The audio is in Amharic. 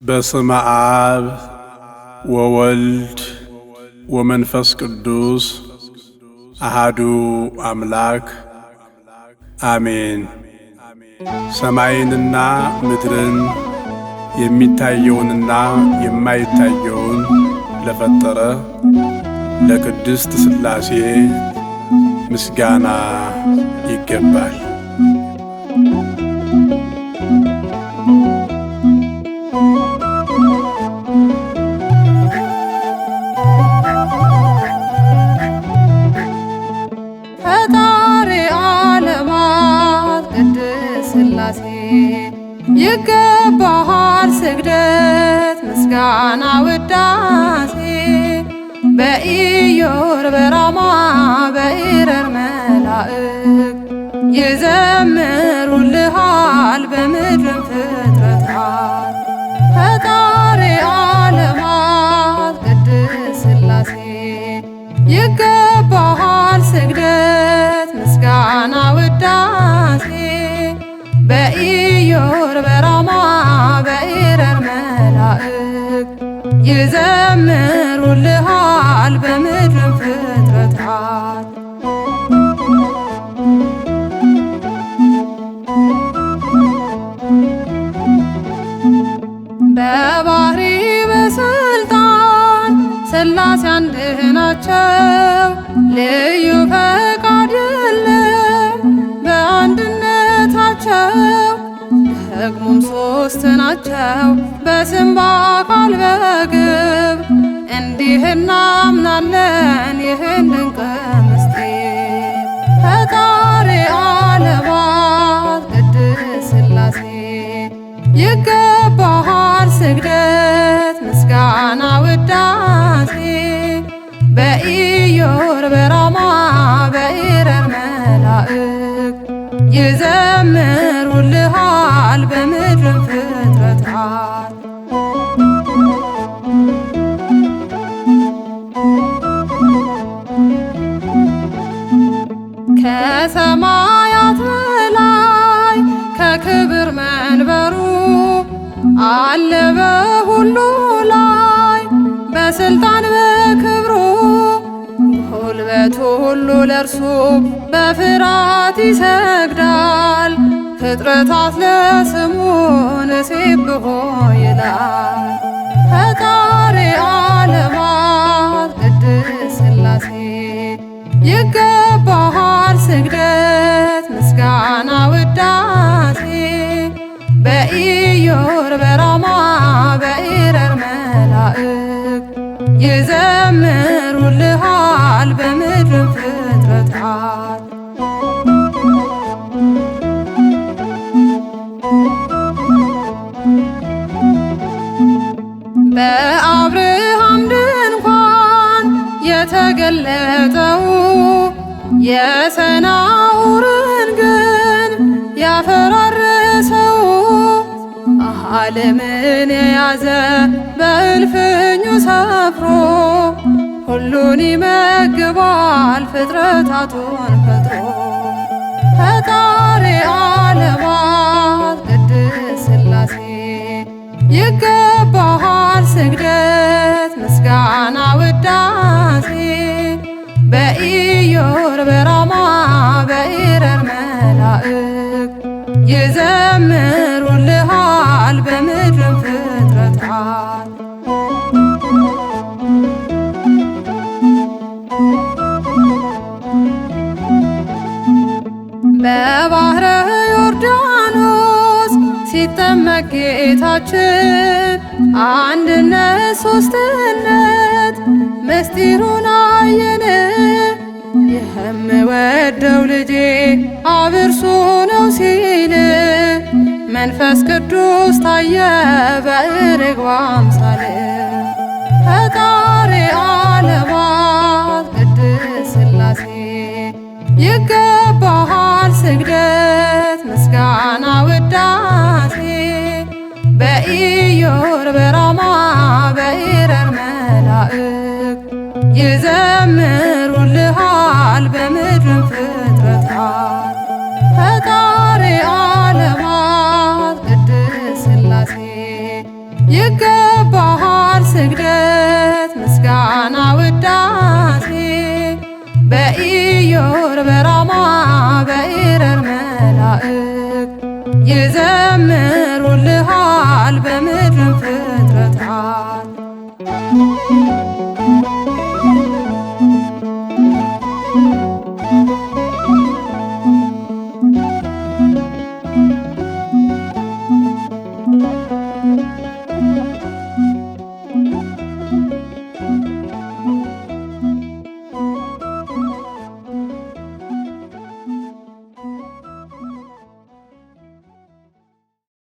በስመ አብ ወወልድ ወመንፈስ ቅዱስ አሃዱ አምላክ አሜን። ሰማይንና ምድርን የሚታየውንና የማይታየውን ለፈጠረ ለቅድስት ሥላሴ ምስጋና ይገባል። ፈጣሪ ዓለማት ቅድስት ሥላሴ ይገባሃል ስግደት ምስጋና ውዳሴ። በኢዮር በራማ በኢረር መላእክት ይዘምሩልሃል በምድርም ፍጥረታት። ፈጣሪ ዓለማት ቅድስት ሥላሴ ይገባሃል ስግደት ምስጋና ውዳሴ። በኢዮር በራማ በኢረር መላእክት ይዘምሩልሃል በምድርም ፍጥረታት። በባህሪ በስልጣን ሥላሴ አንድ ናቸው። ልዩ ፈቃድ የለም በአንድነታቸው። ደግሞም ሦስት ናቸው በስም በአካል በግብር። እንዲህ እናምናለን ይህን ድንቅ ምስጢር። ፈጣሪ ዓለማት ቅድስት ሥላሴ ይገባሃል ስግደት ምስጋና ውዳሴ። በኢዮር በራማ በኢረር መላእክት ይዘምሩልሃል በምድርም ፍጥረታት። ከሰማያት በላይ ከክብር መንበሩ አለ በሁሉ ላይ በስልጣን በክብሩ። ጉልበቱ ሁሉ ለእርሱ በፍርሃት ይሰግዳል። ፍጥረታት ለስሙ ንሴብሖ ይላል። ፈጣሪ ዓለማት ቅድስት ሥላሴ ይገባሃል ስግደት ምስጋና ውዳሴ። በኢዮር በራማ በኢረር መላእክት ይዘምሩልሃል በምድርም ፍጥረታት። በአብርሃም ድንኳን የተገለጠው የሰናዖርን ግንብ ያፈራረሰው ዓለምን የያዘ በእልፍኙ ሰፍሮ ሁሉን ይመግባል ፍጥረታቱን ፈጥሮ። ፈጣሪ ዓለማት ቅድስት ሥላሴ ይገባሃል ስግደት ምስጋና ውዳሴ። በኢዮር በራማ በኢረር መላእክት ይዘምሩልሃል በምድርም ፍጥረታት። በባሕረ ዮርዳኖስ ሲጠመቅ ጌታችን አንድነት ሦስትነት ምስጢሩን አየን። የምወደው ልጄ አብ እርሱ ነው ሲል መንፈስ ቅዱስ ታየ በርግብ አምሳል። ፈጣሪ ዓለማት ቅድስት ሥላሴ ይገባሃል ስግደት ምስጋና ውዳሴ። በኢዮር በራማ በኢረር መላእክት ይዘምሩልሃል በምድርም ፍጥረታት። ፈጣሪ ዓለማት ቅድስት ሥላሴ ይገባሃል ስግደት ምስጋና ውዳሴ በኢዮር በራማ በኤረር መላእክት ይዘምሩልሃል በምድርም